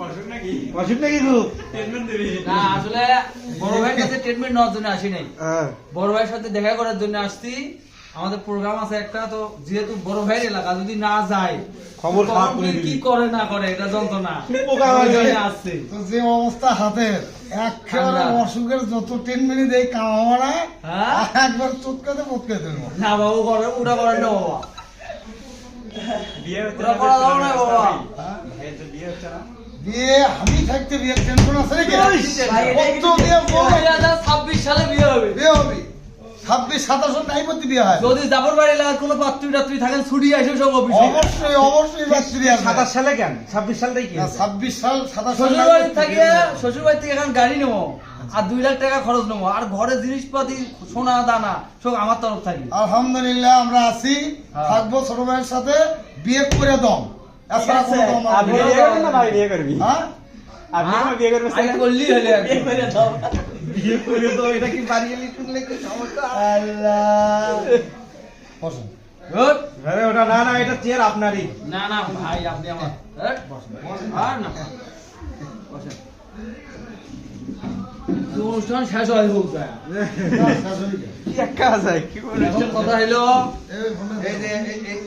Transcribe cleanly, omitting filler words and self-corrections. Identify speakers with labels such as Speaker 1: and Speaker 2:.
Speaker 1: অসুখ নাকি
Speaker 2: খুব?
Speaker 1: ট্রিটমেন্ট দিবি
Speaker 3: না আসলে বড় ভাইয়ের কাছে ট্রিটমেন্ট নেওয়ার জন্য আসি নাই,
Speaker 2: হ্যাঁ।
Speaker 3: বড় ভাইয়ের সাথে দেখা করার জন্য আসছি। আমাদের প্রোগ্রাম আছে একটা, তো যেহেতু বড় ভাইয়ের এলাকা যদি না যায়
Speaker 2: খবর খারাপ করে
Speaker 3: কি
Speaker 2: দিবি।
Speaker 3: করে না করে এটা যন্ত্রণা
Speaker 2: পোকা হয়ে যায়।
Speaker 3: আসছে।
Speaker 4: তো যে অবস্থা হাতের একেবারে
Speaker 3: ঠান্ডা।
Speaker 4: অসুখের যত ট্রিটমেন্ট দেয় কামাবো না,
Speaker 3: হ্যাঁ?
Speaker 4: একবার চুটকাতে পটকে দেবো।
Speaker 3: না বাবু করে ওটা করেন না বাবা,
Speaker 1: বিয়ে হচ্ছে
Speaker 3: ওটা করা যাবে না বাবা।
Speaker 1: এই তো বিয়ে হচ্ছে না
Speaker 4: বিয়ে আমি থাকতে বিয়ের টেনশন আছে নাকি?
Speaker 3: ভাই, এটা
Speaker 4: কত
Speaker 3: কিন্তু
Speaker 4: বিয়ে বল?
Speaker 3: 2026 সালে বিয়ে হবে।
Speaker 4: বিয়ে হবে 26-27 টাইম মধ্যে বিয়ে হয়।
Speaker 3: যদি জাফর বাড়ি এলাকার কোনো পাত্রী টাত্রী থাকেন ছুটি আসে সব অফিসে।
Speaker 4: অবশ্যই অবশ্যই বাচ্চারি আছে।
Speaker 2: 27 সালে কেন? 26 সালটাই কি?
Speaker 4: 26 সাল 27 সাল
Speaker 3: শ্বশুর বাড়ি থেকে এখন গাড়ি নেবো আর 2 লাখ টাকা খরচ নেবো, আর ঘরে জিনিসপাতি সোনা দানা সব আমার তরফ থাকি।
Speaker 4: আলহামদুলিল্লাহ আমরা আছি,
Speaker 3: হ্যাঁ।
Speaker 4: থাকবো ছোট ভাইয়ের সাথে, বিয়ে করে দম এছাড়া কোনো দম আর
Speaker 1: আপনি
Speaker 4: নেই।
Speaker 1: বিয়ে করবেন না ভাই বিয়ে করবি
Speaker 4: হ্যাঁ?
Speaker 1: আপনি আমার বিয়ে করবেন
Speaker 3: আমি করলি হলে আর কি।
Speaker 2: বিয়ে করে তো এটা কি বাড়ি গেলে শুনলে কি সমস্যা?
Speaker 4: আল্লাহ বসুন।
Speaker 3: Good.
Speaker 2: আরে ওটা না না, এটা চেয়ার আপনারই।
Speaker 3: না না ভাই আপনি আমার আর না বসেন। তো অনুষ্ঠান শেষ হয় হোক যায়।
Speaker 2: কি একা যায় কি করে?
Speaker 3: এখন কথা হইলো
Speaker 4: এই ফোনে
Speaker 2: এই যে